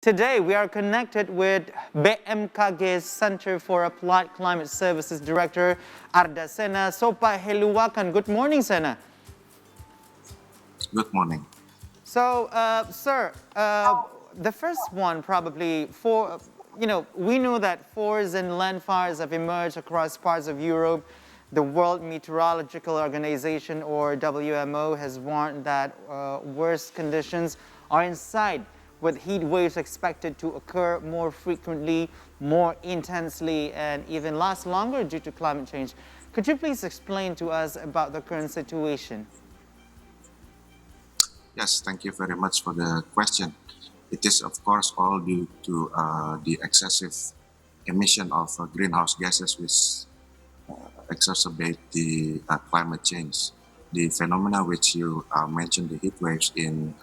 Today, we are connected with BMKG Center for Applied Climate Services Director Ardhasena Sopaheluwakan. Good morning, Sena. Good morning. So, sir, the first one probably we know that forest and land fires have emerged across parts of Europe. The World Meteorological Organization, or WMO, has warned that worse conditions are in sight, with heat waves expected to occur more frequently, more intensely, and even last longer due to climate change. Could you please explain to us about the current situation? Yes, thank you very much for the question. It is, of course, all due to the excessive emission of greenhouse gases, which exacerbate the climate change. The phenomena which you mentioned, the heat waves in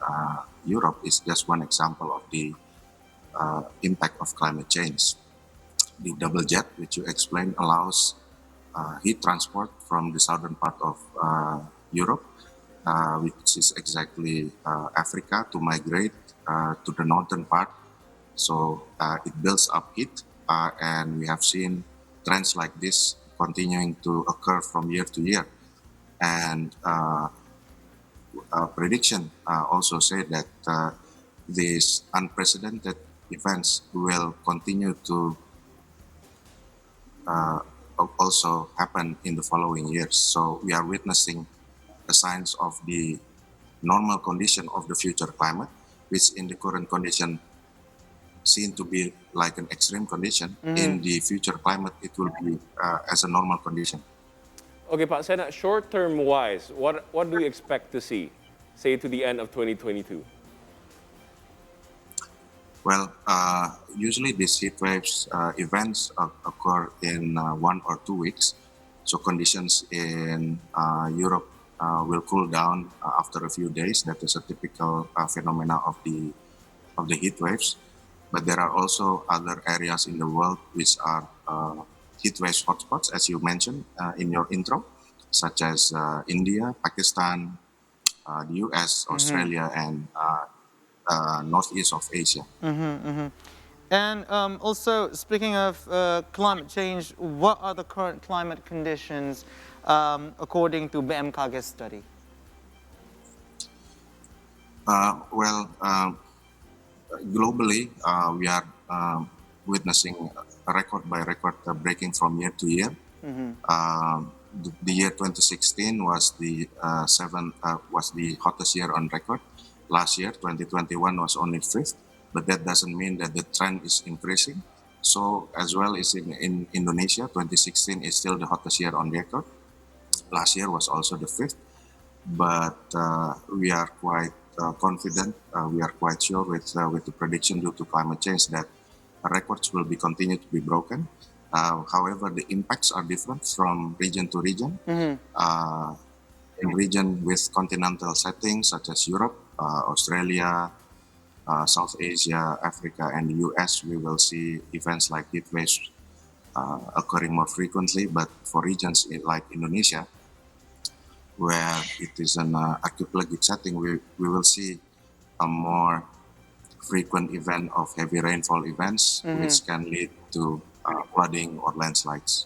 Europe, is just one example of the impact of climate change. The double jet, which you explained, allows heat transport from the southern part of Europe, which is exactly Africa, to migrate to the northern part. So it builds up heat, and we have seen trends like this continuing to occur from year to year. And prediction also say that these unprecedented events will continue to also happen in the following years. So we are witnessing the signs of the normal condition of the future climate, which in the current condition seen to be like an extreme condition. In the future climate, it will be as a normal condition. Okay, Pak Sena, short-term wise, what do you expect to see, say to the end of 2022? Well, usually these heat waves events occur in 1 or 2 weeks. So conditions in Europe will cool down after a few days. That is a typical phenomena of the heat waves. But there are also other areas in the world which are heat wave hotspots, as you mentioned in your intro, such as India, Pakistan, the US, Australia, and northeast of Asia. And also, speaking of climate change, what are the current climate conditions according to BMKG's study? Well, globally, we are witnessing a record by record breaking from year to year. The year 2016 was the hottest year on record. Last year, 2021, was only fifth, but that doesn't mean that the trend is increasing. So as well as in Indonesia, 2016 is still the hottest year on record. Last year was also the fifth, but we are quite confident. We are quite sure with the prediction due to climate change that records will be continued to be broken. However, the impacts are different from region to region. In region with continental settings such as Europe, Australia, South Asia, Africa, and the US, we will see events like heat waves occurring more frequently. But for regions like Indonesia, where it is an archipelagic setting, we will see a more frequent event of heavy rainfall events, which can lead to flooding or landslides.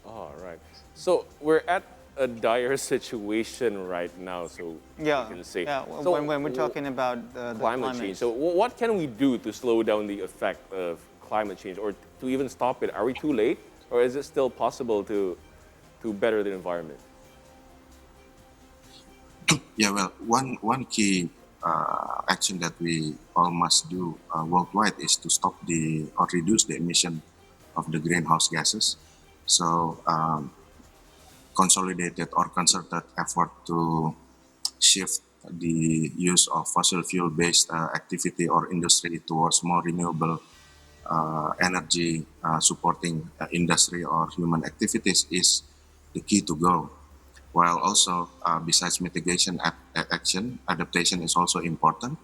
All right. So we're at a dire situation right now, so Yeah, we can say. yeah. So When we're talking about the climate change. So what can we do to slow down the effect of climate change, or to even stop it? Are we too late, or is it still possible to better the environment? Yeah, well, one key action that we all must do worldwide is to stop or reduce the emission of the greenhouse gases. So consolidated or concerted effort to shift the use of fossil fuel based activity or industry towards more renewable energy supporting industry or human activities is the key to go. While also, besides mitigation action, adaptation is also important.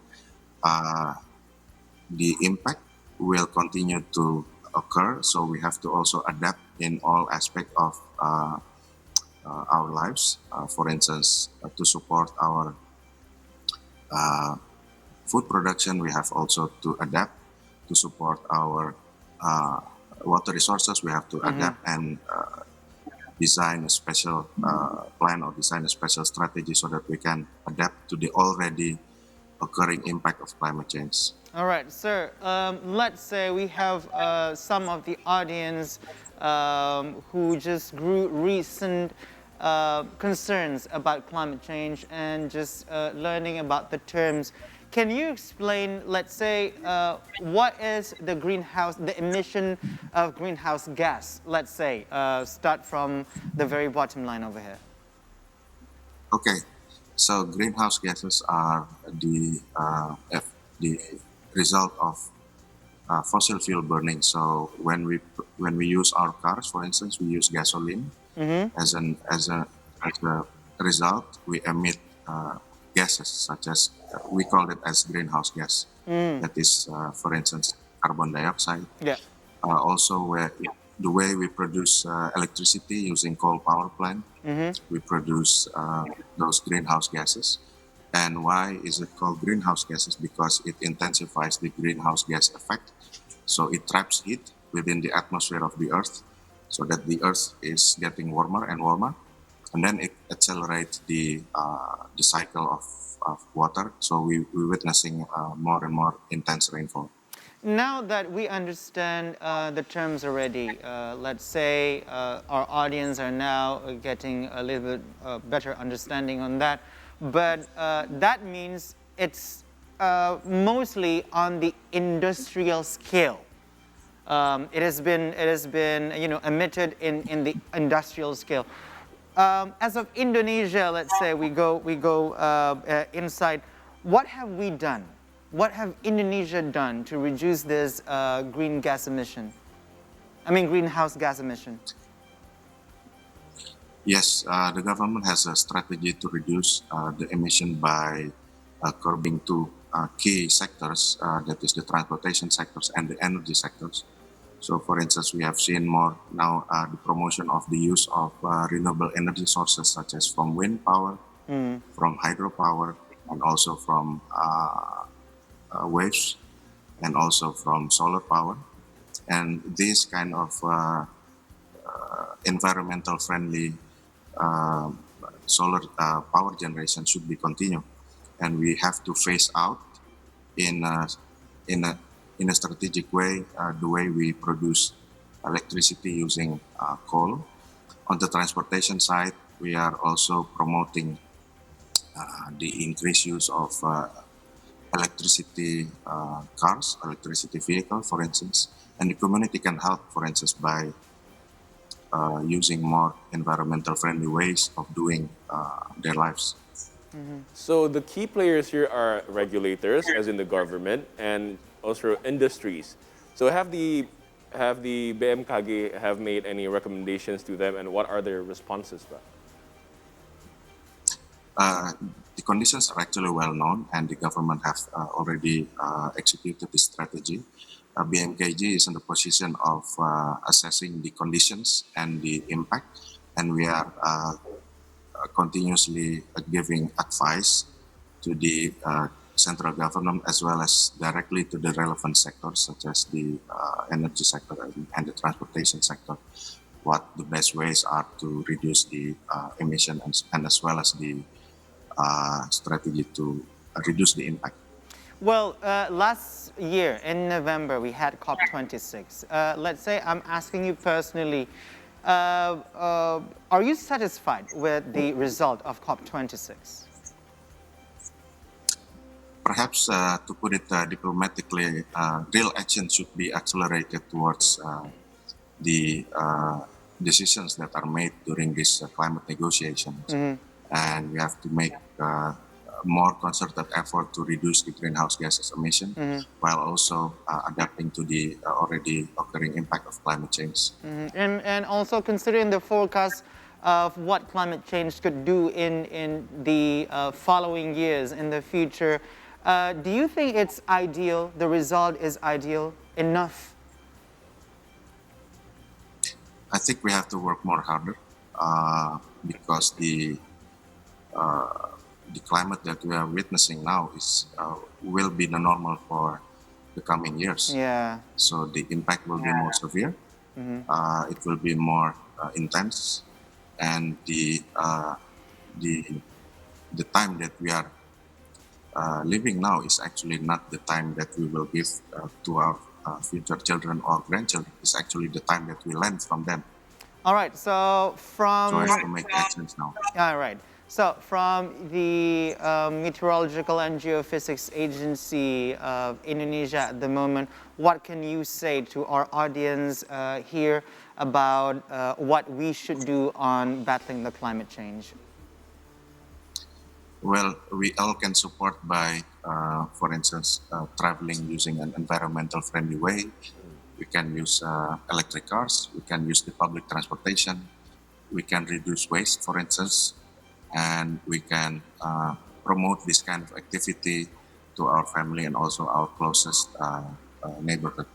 The impact will continue to occur, so we have to also adapt in all aspects of our lives. For instance, to support our food production, we have also to adapt. to support our water resources, we have to adapt and design a special plan or design a special strategy so that we can adapt to the already occurring impact of climate change. All right, sir. Let's say we have some of the audience who just grew recent concerns about climate change and just learning about the terms. Can you explain, let's say, what is the emission of greenhouse gas? Let's say, start from the very bottom line over here. Okay, so greenhouse gases are the result of fossil fuel burning. So when we use our cars, for instance, we use gasoline. As a result, we emit gases such as we call it as greenhouse gas. That is, for instance, carbon dioxide. Yeah. Also, the way we produce electricity using coal power plant, we produce those greenhouse gases. And why is it called greenhouse gases? Because it intensifies the greenhouse gas effect. So it traps heat within the atmosphere of the Earth, so that the Earth is getting warmer and warmer, and then it accelerates the cycle of water. So we're witnessing more and more intense rainfall. Now that we understand the terms already, let's say our audience are now getting a little bit better understanding on that, but that means it's mostly on the industrial scale. It has been emitted in the industrial scale. As of Indonesia, let's say we go inside. What have we done? What have Indonesia done to reduce this greenhouse gas emission? Yes, the government has a strategy to reduce the emission by curbing two key sectors, that is the transportation sectors and the energy sectors. So, for instance, we have seen more now the promotion of the use of renewable energy sources, such as from wind power, from hydropower, and also from waves, and also from solar power. And this kind of environmental friendly solar power generation should be continued, and we have to phase out in a strategic way the way we produce electricity using coal. On the transportation side, we are also promoting the increased use of electricity cars, electricity vehicles, for instance, and the community can help, for instance, by using more environmental friendly ways of doing their lives. So the key players here are regulators, as in the government, and also industries. So have the BMKG have made any recommendations to them, and what are their responses? The conditions are actually well known, and the government have already executed this strategy. BMKG is in the position of assessing the conditions and the impact, and we are continuously giving advice to the central government as well as directly to the relevant sectors such as the energy sector and the transportation sector, what the best ways are to reduce the emission and as well as the strategy to reduce the impact. Well, last year in November, we had COP26. Let's say I'm asking you personally, are you satisfied with the result of COP26? Perhaps to put it diplomatically, real action should be accelerated towards the decisions that are made during this climate negotiations. And we have to make more concerted effort to reduce the greenhouse gases emission while also adapting to the already occurring impact of climate change. And also considering the forecast of what climate change could do in the following years in the future, do you think it's ideal, the result is ideal enough? I think we have to work more harder because the climate that we are witnessing now will be the normal for the coming years. Yeah. So the impact will be more severe. It will be more intense, and the the time that we are living now is actually not the time that we will give to our future children or grandchildren. It's actually the time that we learn from them, All right. So so from as to make actions now. all right. So from the Meteorological and Geophysics Agency of Indonesia at the moment, what can you say to our audience here about what we should do on battling the climate change? Well, we all can support by, for instance, traveling using an environmental friendly way. We can use electric cars. We can use the public transportation. We can reduce waste, for instance, and we can promote this kind of activity to our family and also our closest neighborhood.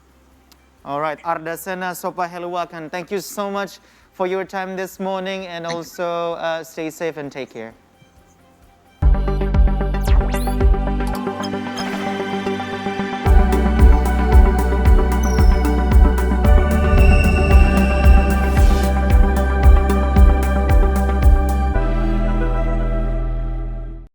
All right, Ardhasena Sopaheluwakan, thank you so much for your time this morning, and Thank you. also stay safe and take care.